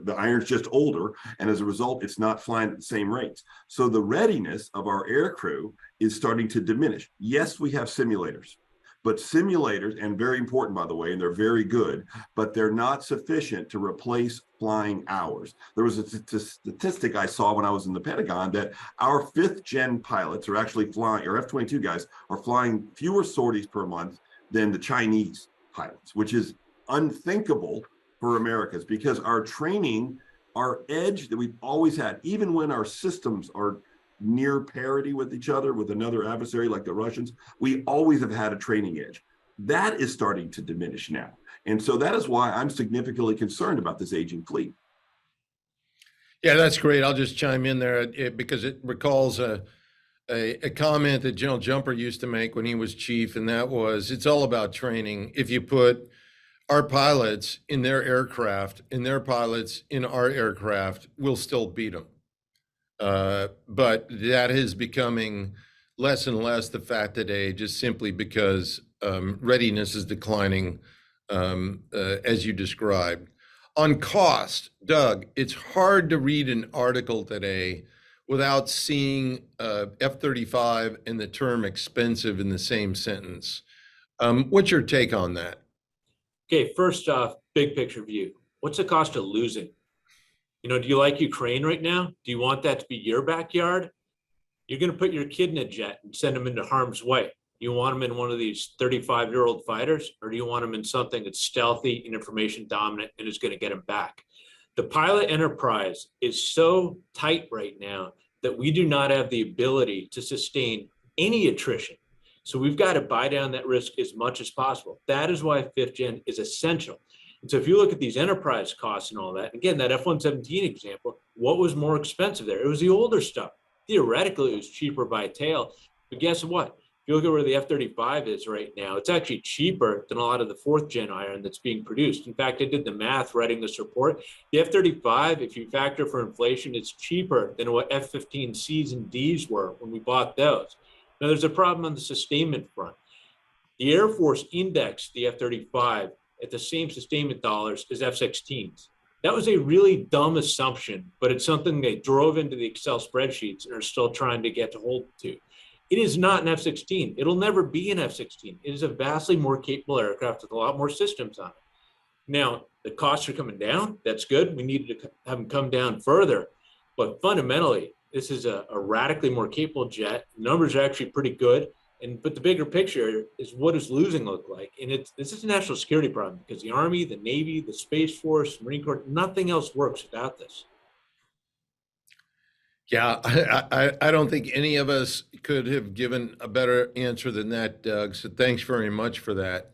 The iron's just older, and as a result, it's not flying at the same rates. So the readiness of our air crew is starting to diminish. Yes, we have simulators, but simulators, and very important, by the way, and they're very good, but they're not sufficient to replace flying hours. There was a statistic I saw when I was in the Pentagon that our 5th-gen pilots are actually flying, or F-22 guys are flying fewer sorties per month than the Chinese pilots, which is unthinkable for Americans, because our training, our edge that we've always had, even when our systems are near parity with each other, with another adversary like the Russians, we always have had a training edge. That is starting to diminish now. And so that is why I'm significantly concerned about this aging fleet. Yeah, that's great. I'll just chime in there because it recalls a comment that General Jumper used to make when he was chief, and that was, it's all about training. If you put our pilots in their aircraft and their pilots in our aircraft, we'll still beat them. But that is becoming less and less the fact today, just simply because readiness is declining, as you described. On cost, Doug, it's hard to read an article today without seeing F-35 and the term expensive in the same sentence. What's your take on that? Okay, first off, big picture view. What's the cost of losing? You know, do you like Ukraine right now? Do you want that to be your backyard? You're going to put your kid in a jet and send him into harm's way. You want him in one of these 35-year-old fighters, or do you want him in something that's stealthy and information dominant and is going to get him back? The pilot enterprise is so tight right now that we do not have the ability to sustain any attrition. So we've got to buy down that risk as much as possible. That is why 5th Gen is essential. And so if you look at these enterprise costs and all that, again, that F-117 example, what was more expensive there? It was the older stuff. Theoretically, it was cheaper by a tail. But guess what? If you look at where the F-35 is right now, it's actually cheaper than a lot of the 4th Gen iron that's being produced. In fact, I did the math writing this report. The F-35, if you factor for inflation, it's cheaper than what F-15Cs and Ds were when we bought those. Now, there's a problem on the sustainment front. The Air Force indexed the F-35 at the same sustainment dollars as F-16s. That was a really dumb assumption, but it's something they drove into the Excel spreadsheets and are still trying to get to hold to. It is not an F-16. It'll never be an F-16. It is a vastly more capable aircraft with a lot more systems on it. Now, the costs are coming down. That's good. We needed to have them come down further. But fundamentally, this is a radically more capable jet. The numbers are actually pretty good. But the bigger picture is, what does losing look like? And this is a national security problem, because the Army, the Navy, the Space Force, Marine Corps, nothing else works without this. Yeah, I don't think any of us could have given a better answer than that, Doug. So thanks very much for that.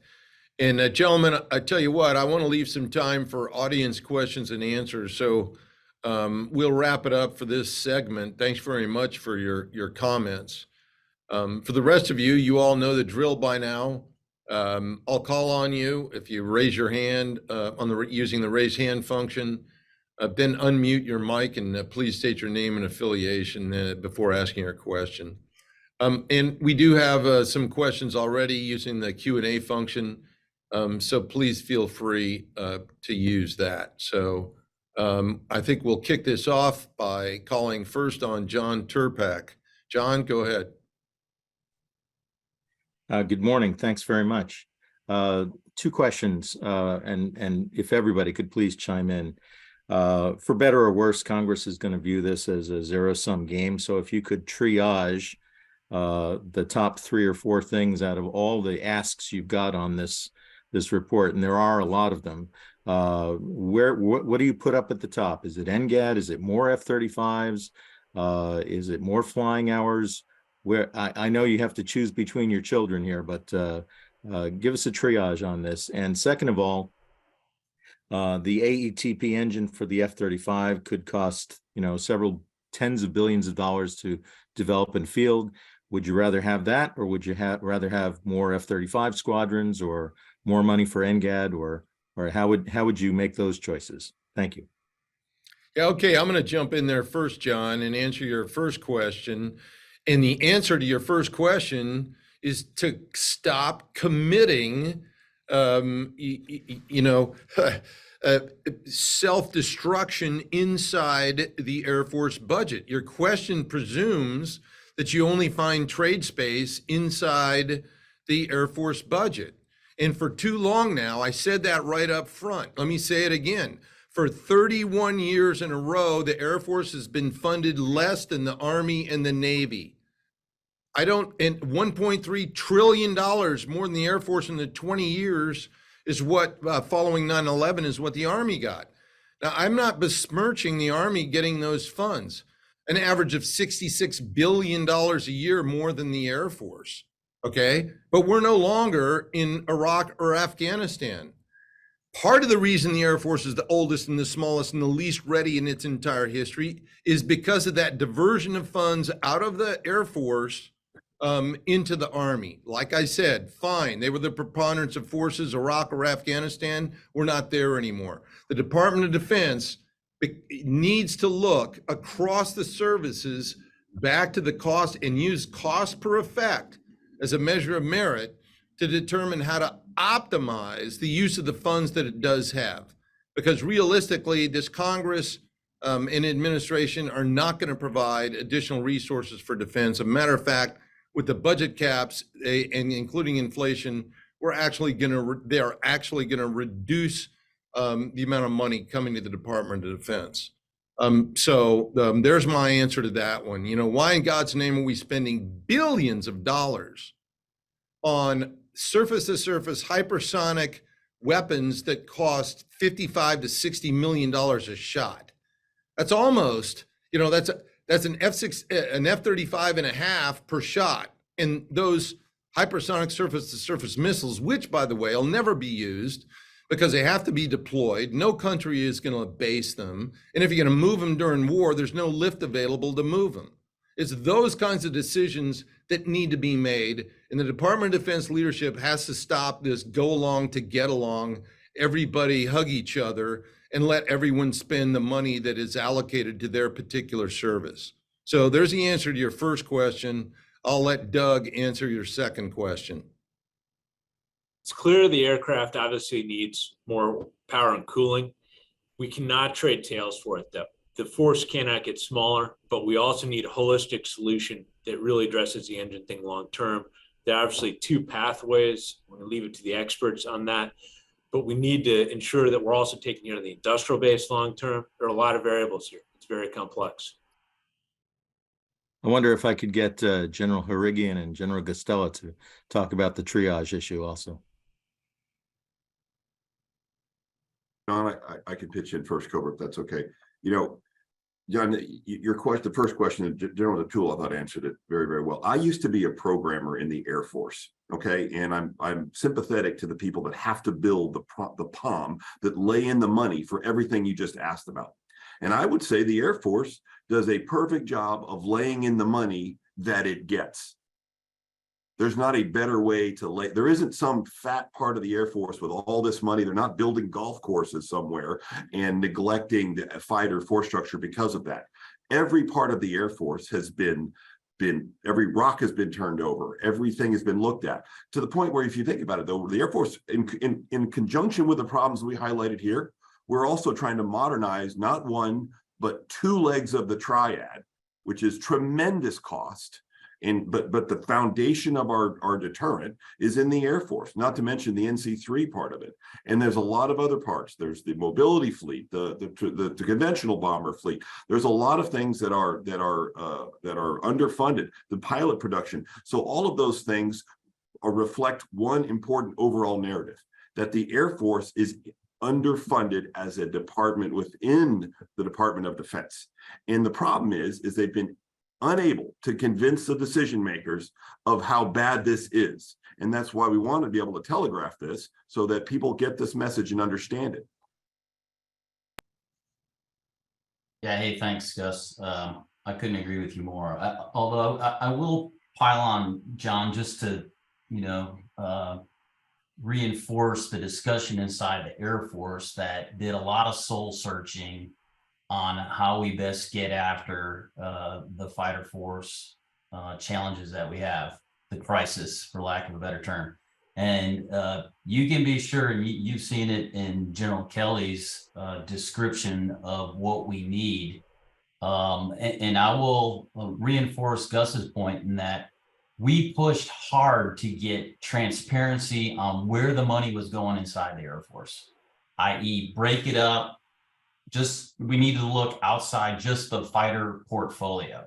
And gentlemen, I tell you what, I want to leave some time for audience questions and answers. So we'll wrap it up for this segment. Thanks very much for your comments. For the rest of you, you all know the drill by now. I'll call on you if you raise your hand using the raise hand function. Then unmute your mic and please state your name and affiliation before asking your question. And we do have some questions already using the Q&A function, so please feel free to use that. So I think we'll kick this off by calling first on John Turpak. John, go ahead. Good morning. Thanks very much. Two questions, and if everybody could please chime in. For better or worse, Congress is going to view this as a zero-sum game. So if you could triage the top 3 or 4 things out of all the asks you've got on this report, and there are a lot of them, what do you put up at the top? Is it NGAD? Is it more F-35s? Is it more flying hours? Where I know you have to choose between your children here, but give us a triage on this. And second of all, the AETP engine for the F-35 could cost, several tens of billions of dollars to develop and field. Would you rather have that, or would you rather have more F-35 squadrons, or more money for NGAD, or how would you make those choices? Thank you. Yeah, okay, I'm going to jump in there first, John, and answer your first question. And the answer to your first question is to stop committing, self-destruction inside the Air Force budget. Your question presumes that you only find trade space inside the Air Force budget. And for too long now, I said that right up front. Let me say it again. For 31 years in a row, the Air Force has been funded less than the Army and the Navy. And $1.3 trillion more than the Air Force in the 20 years is what, following 9/11, is what the Army got. Now, I'm not besmirching the Army getting those funds, an average of $66 billion a year more than the Air Force, okay? But we're no longer in Iraq or Afghanistan. Part of the reason the Air Force is the oldest and the smallest and the least ready in its entire history is because of that diversion of funds out of the Air Force into the Army. Like I said, fine, they were the preponderance of forces. Iraq or Afghanistan, we're not there anymore. The Department of Defense needs to look across the services back to the cost and use cost per effect as a measure of merit to determine how to optimize the use of the funds that it does have. Because realistically, this Congress and administration are not going to provide additional resources for defense. As a matter of fact, with the budget caps and including inflation, they are actually going to reduce the amount of money coming to the Department of Defense. There's my answer to that one. You know, why in God's name are we spending billions of dollars on surface-to-surface hypersonic weapons that cost $55 to $60 million a shot? That's almost, you know, that's an F-35 and a half per shot. And those hypersonic surface-to-surface missiles, which, by the way, will never be used because they have to be deployed. No country is going to base them. And if you're going to move them during war, there's no lift available to move them. It's those kinds of decisions that need to be made. And the Department of Defense leadership has to stop this go along to get along, everybody hug each other, and let everyone spend the money that is allocated to their particular service. So there's the answer to your first question. I'll let Doug answer your second question. It's clear the aircraft obviously needs more power and cooling. We cannot trade tails for it, though. The force cannot get smaller, but we also need a holistic solution that really addresses the engine thing long term. There are obviously two pathways. I'm going to leave it to the experts on that, but we need to ensure that we're also taking care of the industrial base long term. There are a lot of variables here. It's very complex. I wonder if I could get General Harrigian and General Guastella to talk about the triage issue also. John, I can pitch in first, Cobra, if that's okay. You know, John, your question, the first question, General Joseph, I thought answered it very, very well. I used to be a programmer in the Air Force, okay, and I'm sympathetic to the people that have to build the POM that lay in the money for everything you just asked about. And I would say the Air Force does a perfect job of laying in the money that it gets. There's not a better way to lay. There isn't some fat part of the Air Force with all this money. They're not building golf courses somewhere and neglecting the fighter force structure because of that. Every part of the Air Force has been every rock has been turned over. Everything has been looked at to the point where, if you think about it, though, the Air Force, in conjunction with the problems we highlighted here, we're also trying to modernize not one, but two legs of the triad, which is tremendous cost. But the foundation of our deterrent is in the Air Force, not to mention the NC-3 part of it. And there's a lot of other parts. There's the mobility fleet, the conventional bomber fleet. There's a lot of things that are underfunded, the pilot production. So all of those things reflect one important overall narrative, that the Air Force is underfunded as a department within the Department of Defense. And the problem is they've been unable to convince the decision makers of how bad this is. And that's why we want to be able to telegraph this so that people get this message and understand it. Yeah, hey, thanks, Gus. I couldn't agree with you more. Although I will pile on, John, just to, reinforce the discussion inside the Air Force that did a lot of soul searching on how we best get after the fighter force challenges that we have, the crisis, for lack of a better term. And you can be sure, you've seen it in General Kelly's description of what we need. And I will reinforce Gus's point in that we pushed hard to get transparency on where the money was going inside the Air Force, i.e. break it up. We need to look outside just the fighter portfolio,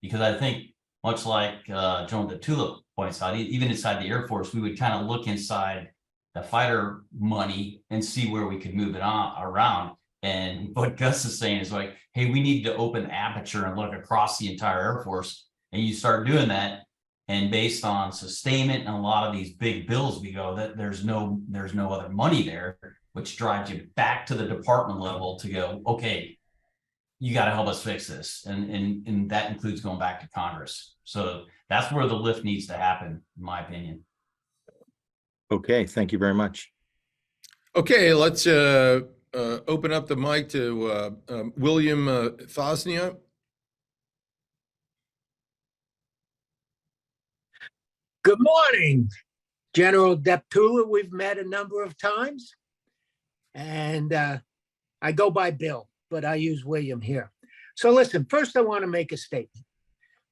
because I think much like General Joseph points out, even inside the Air Force, we would kind of look inside the fighter money and see where we could move it around. And what Gus is saying is like, hey, we need to open the aperture and look across the entire Air Force. And you start doing that, and based on sustainment and a lot of these big bills, we go that there's no other money there, which drives you back to the department level to go, okay, you got to help us fix this. And that includes going back to Congress. So that's where the lift needs to happen, in my opinion. Okay, thank you very much. Okay, let's open up the mic to William Thosnia. Good morning, General Deptula. We've met a number of times, and I go by Bill, but I use William here. So listen, first I want to make a statement.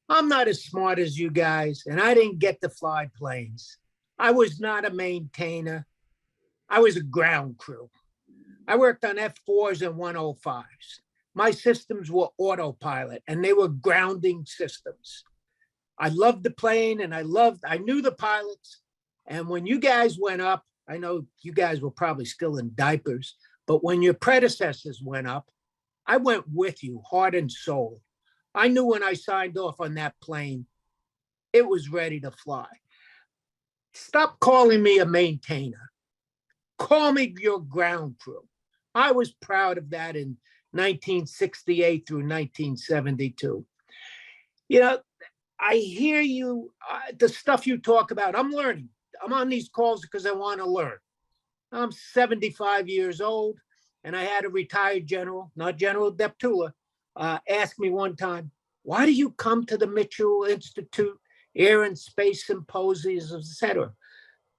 I'm not as smart as you guys, and I didn't get to fly planes. I was not a maintainer. I was a ground crew. I worked on F4s and 105s. My systems were autopilot, and they were grounding systems. I loved the plane, and I knew the pilots. And when you guys went up, I know you guys were probably still in diapers, but when your predecessors went up, I went with you, heart and soul. I knew when I signed off on that plane, it was ready to fly. Stop calling me a maintainer. Call me your ground crew. I was proud of that in 1968 through 1972. You know, I hear you, the stuff you talk about, I'm learning. I'm on these calls because I want to learn. I'm 75 years old, and I had a retired general, not General Deptula, ask me one time, why do you come to the Mitchell Institute Air and Space Symposiums, et cetera?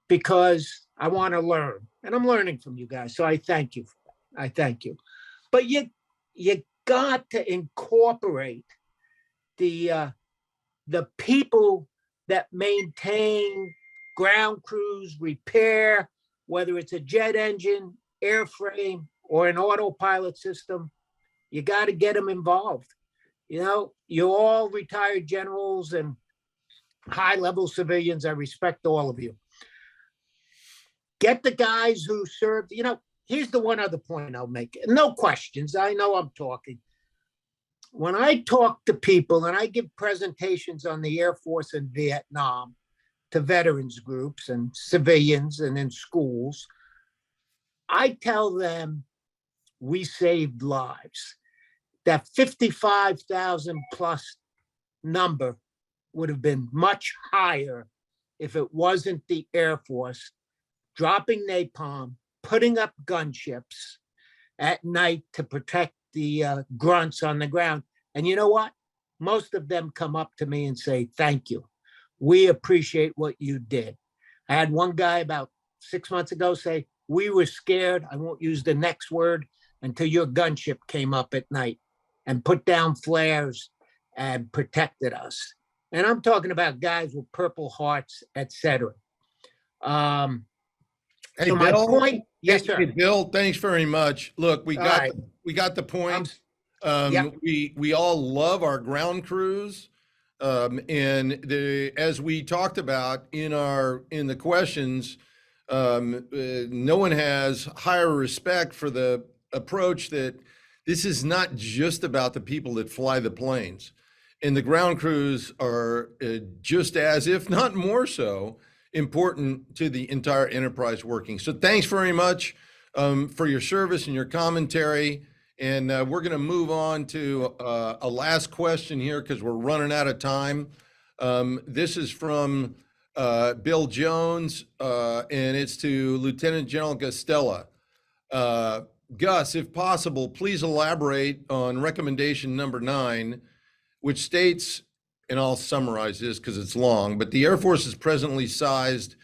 Because I want to learn, and I'm learning from you guys. So I thank you. I thank you. But you got to incorporate the people that maintain ground crews, repair, whether it's a jet engine, airframe, or an autopilot system. You got to get them involved. You know, you're all retired generals and high-level civilians. I respect all of you. Get the guys who served, you know, here's the one other point I'll make. No questions. I know I'm talking. When I talk to people and I give presentations on the Air Force in Vietnam to veterans groups and civilians and in schools, I tell them we saved lives. That 55,000 plus number would have been much higher if it wasn't the Air Force dropping napalm, putting up gunships at night to protect the grunts on the ground. And you know what? Most of them come up to me and say, thank you. We appreciate what you did. I had one guy about 6 months ago say, we were scared, I won't use the next word, until your gunship came up at night and put down flares and protected us. And I'm talking about guys with Purple Hearts, etc. Hey, So my Bill. point, yes, sir. Hey, Bill, thanks very much. Look, we got right. we got the point. Yep. We all love our ground crews, and as we talked about in the questions, no one has higher respect for the approach that this is not just about the people that fly the planes, and the ground crews are just as, if not more so, important to the entire enterprise working. So thanks very much for your service and your commentary. And we're going to move on to a last question here because we're running out of time. This is from Bill Jones, and it's to Lieutenant General Guastella. Gus, if possible, please elaborate on recommendation number 9, which states, and I'll summarize this because it's long, but the Air Force is presently sized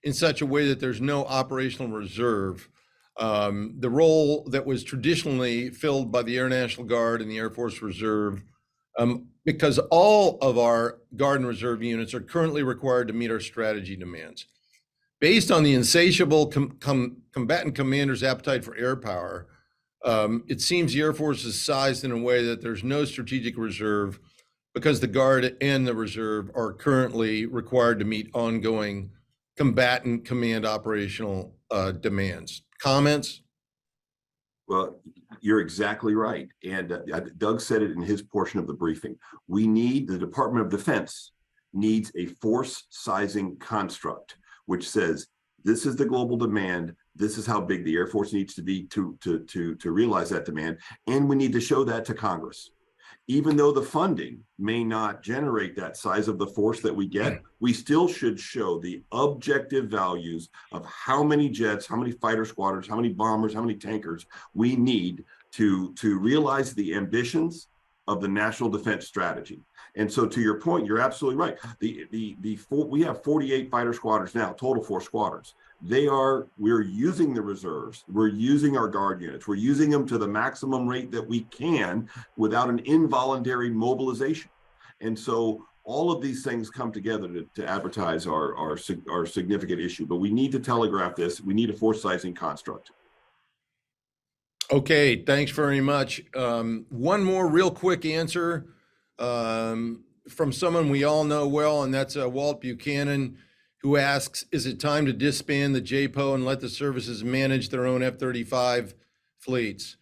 in such a way that there's no operational reserve. The role that was traditionally filled by the Air National Guard and the Air Force Reserve, because all of our Guard and Reserve units are currently required to meet our strategy demands. Based on the insatiable combatant commander's appetite for air power, it seems the Air Force is sized in a way that there's no strategic reserve because the Guard and the Reserve are currently required to meet ongoing combatant command operational demands. Comments? Well, you're exactly right. And Doug said it in his portion of the briefing. The Department of Defense needs a force sizing construct, which says, this is the global demand. This is how big the Air Force needs to be to realize that demand. And we need to show that to Congress. Even though the funding may not generate that size of the force that we get, we still should show the objective values of how many jets, how many fighter squadrons, how many bombers, how many tankers we need to realize the ambitions of the national defense strategy. And so to your point, you're absolutely right. We have 48 fighter squadrons now, total 4 squadrons. We're using the reserves, we're using our guard units, we're using them to the maximum rate that we can without an involuntary mobilization. And so all of these things come together to advertise our significant issue, but we need to telegraph this. We need a force sizing construct. Okay, thanks very much. One more real quick answer from someone we all know well, and that's Walt Buchanan, who asks, is it time to disband the JPO and let the services manage their own F-35 fleets?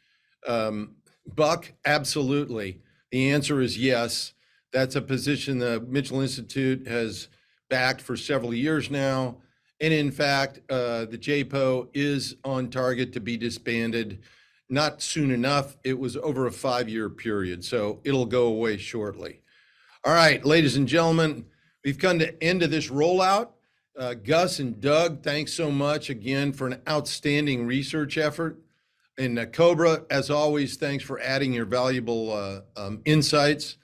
Buck, absolutely. The answer is yes. That's a position the Mitchell Institute has backed for several years now. And in fact, the JPO is on target to be disbanded. Not soon enough. It was over a 5-year period, so it'll go away shortly. All right, ladies and gentlemen, we've come to the end of this rollout. Gus and Doug, thanks so much again for an outstanding research effort. And Cobra, as always, thanks for adding your valuable insights.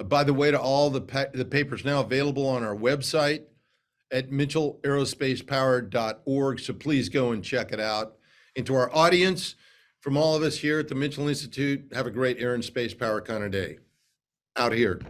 By the way, to all the papers now available on our website at mitchellaerospacepower.org, so please go and check it out. And to our audience, from all of us here at the Mitchell Institute, have a great air and space power kind of day. Out here.